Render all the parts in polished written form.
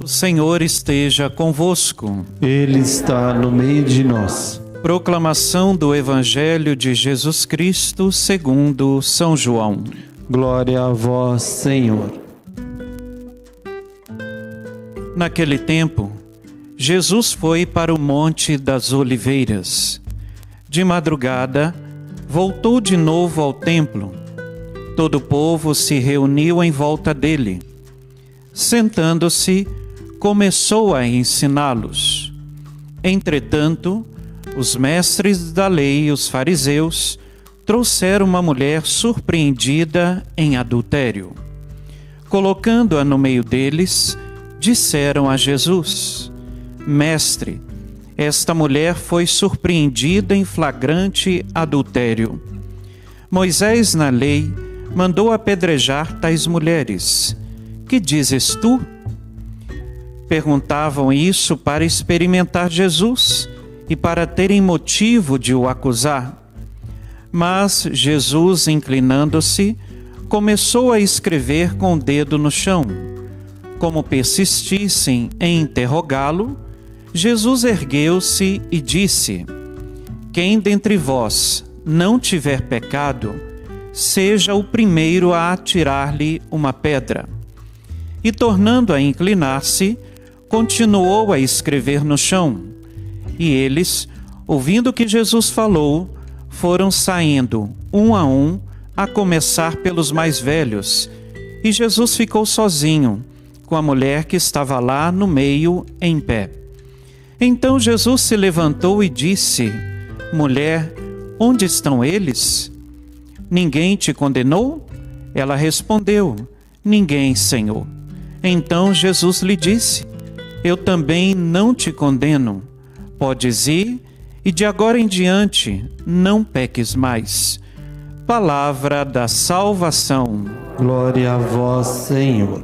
O Senhor esteja convosco. Ele está no meio de nós. Proclamação do Evangelho de Jesus Cristo segundo São João. Glória a vós, Senhor. Naquele tempo, Jesus foi para o Monte das Oliveiras. De madrugada, voltou de novo ao templo. Todo o povo se reuniu em volta dele. Sentando-se, começou a ensiná-los. Entretanto, os mestres da lei e os fariseus trouxeram uma mulher surpreendida em adultério. Colocando-a no meio deles, disseram a Jesus: Mestre, esta mulher foi surpreendida em flagrante adultério. Moisés, na lei, mandou apedrejar tais mulheres. Que dizes tu? Perguntavam isso para experimentar Jesus e para terem motivo de o acusar. Mas Jesus, inclinando-se, começou a escrever com o dedo no chão. Como persistissem em interrogá-lo, Jesus ergueu-se e disse: Quem dentre vós não tiver pecado, seja o primeiro a atirar-lhe uma pedra. E tornando a inclinar-se, continuou a escrever no chão. E eles, ouvindo que Jesus falou, foram saindo, um, a começar pelos mais velhos. E Jesus ficou sozinho, com a mulher que estava lá no meio, em pé. Então Jesus se levantou e disse: Mulher, onde estão eles? Ninguém te condenou? Ela respondeu: Ninguém, Senhor. Então Jesus lhe disse: Eu também não te condeno. Podes ir e de agora em diante não peques mais. Palavra da salvação. Glória a vós, Senhor.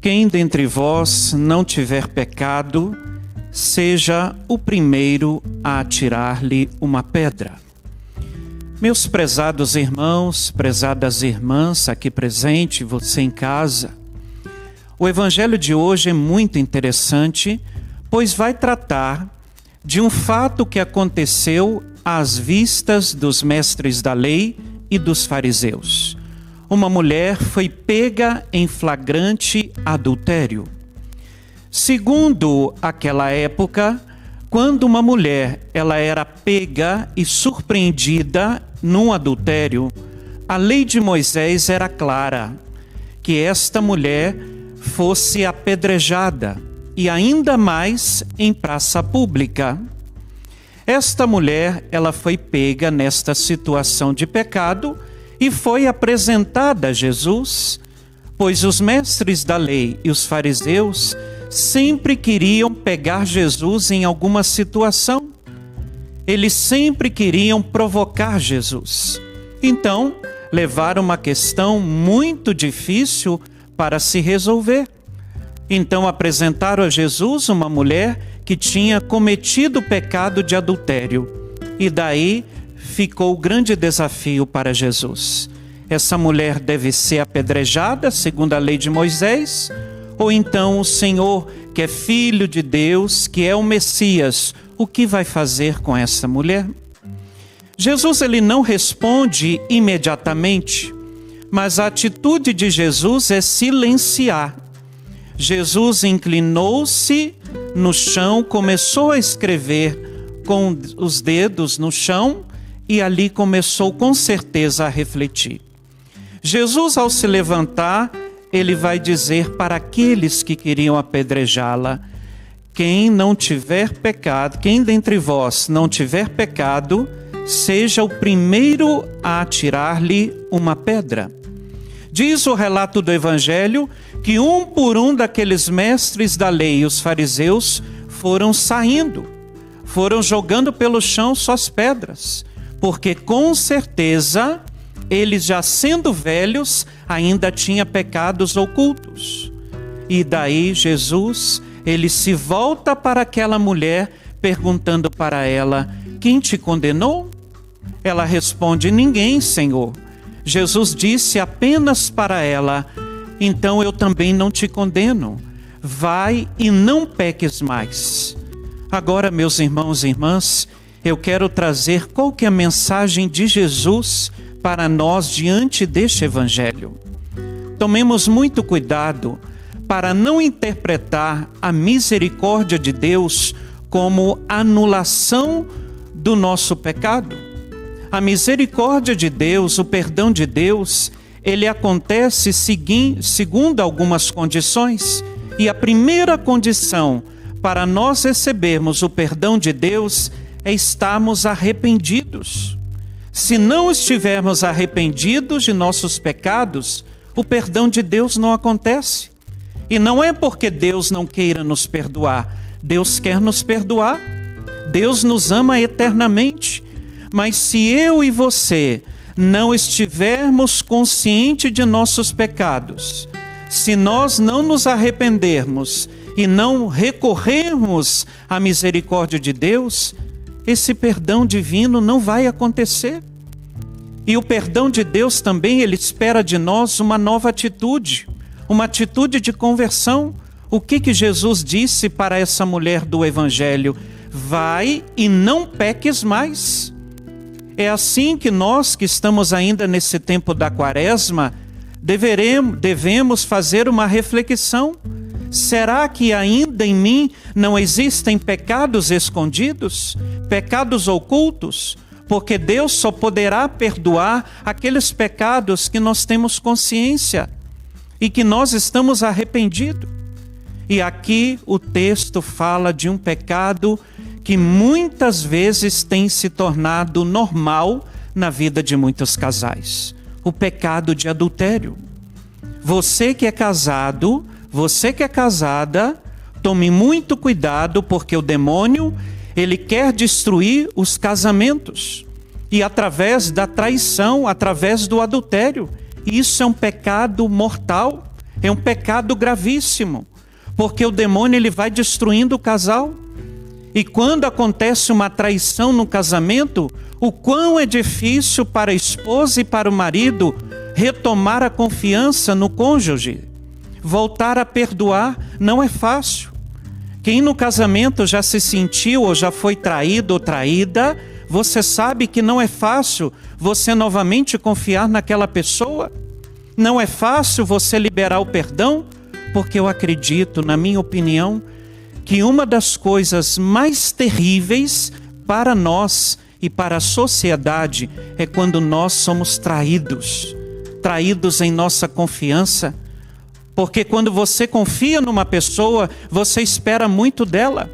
Quem dentre vós não tiver pecado, seja o primeiro a atirar-lhe uma pedra. Meus prezados irmãos, prezadas irmãs aqui presente, você em casa, o Evangelho de hoje é muito interessante, pois vai tratar de um fato que aconteceu às vistas dos mestres da lei e dos fariseus. Uma mulher foi pega em flagrante adultério. Segundo aquela época, quando uma mulher ela era pega e surpreendida num adultério, a lei de Moisés era clara, que esta mulher fosse apedrejada e ainda mais em praça pública. Esta mulher ela foi pega nesta situação de pecado e foi apresentada a Jesus, pois os mestres da lei e os fariseus sempre queriam pegar Jesus em alguma situação. Eles sempre queriam provocar Jesus. Então, levaram uma questão muito difícil para se resolver. Então, apresentaram a Jesus uma mulher que tinha cometido o pecado de adultério. E daí ficou o grande desafio para Jesus. Essa mulher deve ser apedrejada, segundo a lei de Moisés, ou então o Senhor, que é Filho de Deus, que é o Messias, o que vai fazer com essa mulher? Jesus ele não responde imediatamente, mas a atitude de Jesus é silenciar. Jesus inclinou-se no chão, começou a escrever com os dedos no chão e ali começou com certeza a refletir. Jesus, ao se levantar, ele vai dizer para aqueles que queriam apedrejá-la: quem não tiver pecado, quem dentre vós não tiver pecado, seja o primeiro a atirar-lhe uma pedra. Diz o relato do Evangelho que um por um daqueles mestres da lei e os fariseus foram saindo, foram jogando pelo chão suas pedras, porque com certeza eles, já sendo velhos, ainda tinham pecados ocultos. E daí Jesus, ele se volta para aquela mulher perguntando para ela: quem te condenou? Ela responde: ninguém, Senhor. Jesus disse apenas para ela: então eu também não te condeno. Vai e não peques mais. Agora, meus irmãos e irmãs, eu quero trazer qual que é a mensagem de Jesus para nós diante deste evangelho. Tomemos muito cuidado para não interpretar a misericórdia de Deus como anulação do nosso pecado. A misericórdia de Deus, o perdão de Deus, ele acontece segundo algumas condições. E a primeira condição para nós recebermos o perdão de Deus é estarmos arrependidos. Se não estivermos arrependidos de nossos pecados, o perdão de Deus não acontece. E não é porque Deus não queira nos perdoar. Deus quer nos perdoar. Deus nos ama eternamente. Mas se eu e você não estivermos conscientes de nossos pecados, se nós não nos arrependermos e não recorrermos à misericórdia de Deus, esse perdão divino não vai acontecer. E o perdão de Deus também, ele espera de nós uma nova atitude, uma atitude de conversão. O que Jesus disse para essa mulher do Evangelho? Vai e não peques mais. É assim que nós que estamos ainda nesse tempo da Quaresma, devemos fazer uma reflexão. Será que ainda em mim não existem pecados escondidos, pecados ocultos? Porque Deus só poderá perdoar aqueles pecados que nós temos consciência e que nós estamos arrependidos. E aqui o texto fala de um pecado que muitas vezes tem se tornado normal na vida de muitos casais. O pecado de adultério. Você que é casado, você que é casada, tome muito cuidado, porque o demônio, ele quer destruir os casamentos. E através da traição, através do adultério. Isso é um pecado mortal, é um pecado gravíssimo. Porque o demônio, ele vai destruindo o casal. E quando acontece uma traição no casamento, o quão é difícil para a esposa e para o marido retomar a confiança no cônjuge. Voltar a perdoar não é fácil. Quem no casamento já se sentiu ou já foi traído ou traída, você sabe que não é fácil você novamente confiar naquela pessoa. Não é fácil você liberar o perdão, porque eu acredito, na minha opinião, que uma das coisas mais terríveis para nós e para a sociedade é quando nós somos traídos em nossa confiança. Porque quando você confia numa pessoa, você espera muito dela.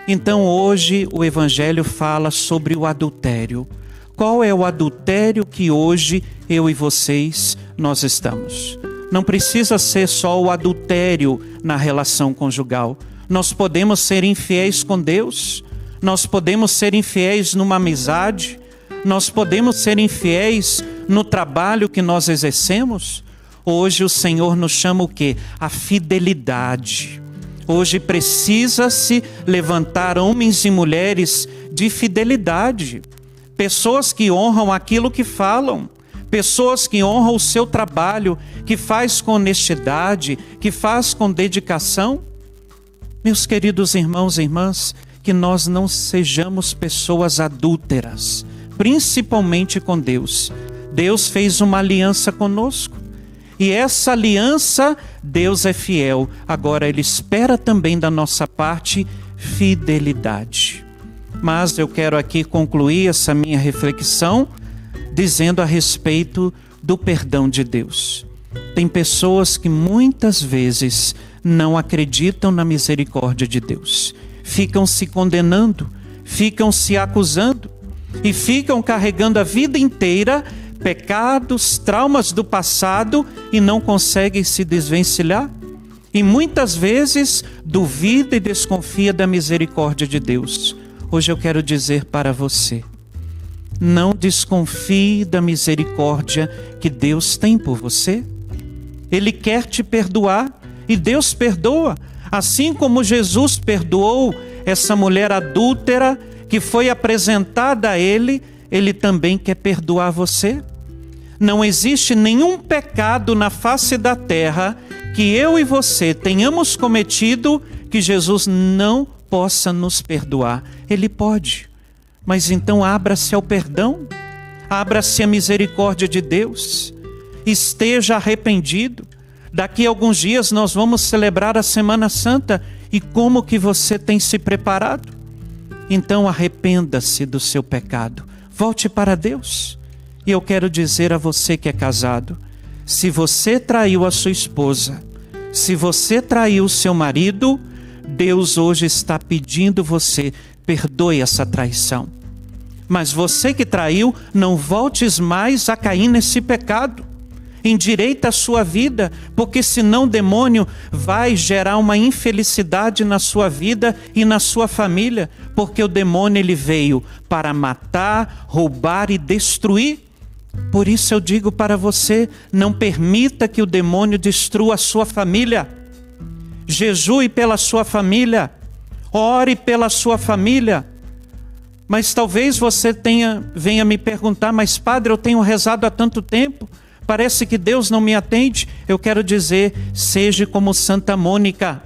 Então hoje o Evangelho fala sobre o adultério. Qual é o adultério que hoje eu e vocês nós estamos? Não precisa ser só o adultério na relação conjugal. Nós podemos ser infiéis com Deus, nós podemos ser infiéis numa amizade, nós podemos ser infiéis no trabalho que nós exercemos. Hoje o Senhor nos chama o quê? A fidelidade. Hoje precisa-se levantar homens e mulheres de fidelidade, pessoas que honram aquilo que falam, pessoas que honram o seu trabalho, que faz com honestidade, que faz com dedicação. Meus queridos irmãos e irmãs, que nós não sejamos pessoas adúlteras, principalmente com Deus. Deus fez uma aliança conosco. E essa aliança, Deus é fiel. Agora Ele espera também da nossa parte fidelidade. Mas eu quero aqui concluir essa minha reflexão dizendo a respeito do perdão de Deus. Tem pessoas que muitas vezes não acreditam na misericórdia de Deus. Ficam se condenando, ficam se acusando e ficam carregando a vida inteira pecados, traumas do passado e não conseguem se desvencilhar. E muitas vezes duvida e desconfia da misericórdia de Deus. Hoje eu quero dizer para você, não desconfie da misericórdia que Deus tem por você. Ele quer te perdoar e Deus perdoa. Assim como Jesus perdoou essa mulher adúltera que foi apresentada a ele, ele também quer perdoar você. Não existe nenhum pecado na face da terra que eu e você tenhamos cometido que Jesus não possa nos perdoar. Ele pode, mas então abra-se ao perdão, abra-se à misericórdia de Deus, esteja arrependido. Daqui a alguns dias nós vamos celebrar a Semana Santa, e como que você tem se preparado? Então arrependa-se do seu pecado, volte para Deus. E eu quero dizer a você que é casado, se você traiu a sua esposa, se você traiu o seu marido, Deus hoje está pedindo você, perdoe essa traição. Mas você que traiu, não voltes mais a cair nesse pecado. Endireita a sua vida, porque senão o demônio vai gerar uma infelicidade na sua vida e na sua família, porque o demônio ele veio para matar, roubar e destruir. Por isso eu digo para você, não permita que o demônio destrua a sua família. Jejue pela sua família, ore pela sua família. Mas talvez você venha me perguntar, mas padre, eu tenho rezado há tanto tempo, parece que Deus não me atende. Eu quero dizer, seja como Santa Mônica,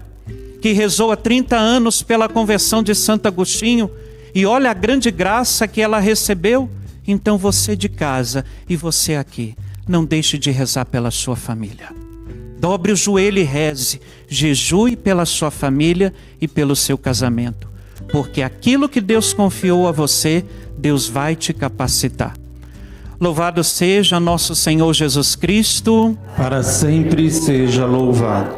que rezou há 30 anos pela conversão de Santo Agostinho, e olha a grande graça que ela recebeu. Então você de casa e você aqui, não deixe de rezar pela sua família. Dobre o joelho e reze, jejue pela sua família e pelo seu casamento. Porque aquilo que Deus confiou a você, Deus vai te capacitar. Louvado seja nosso Senhor Jesus Cristo. Para sempre seja louvado.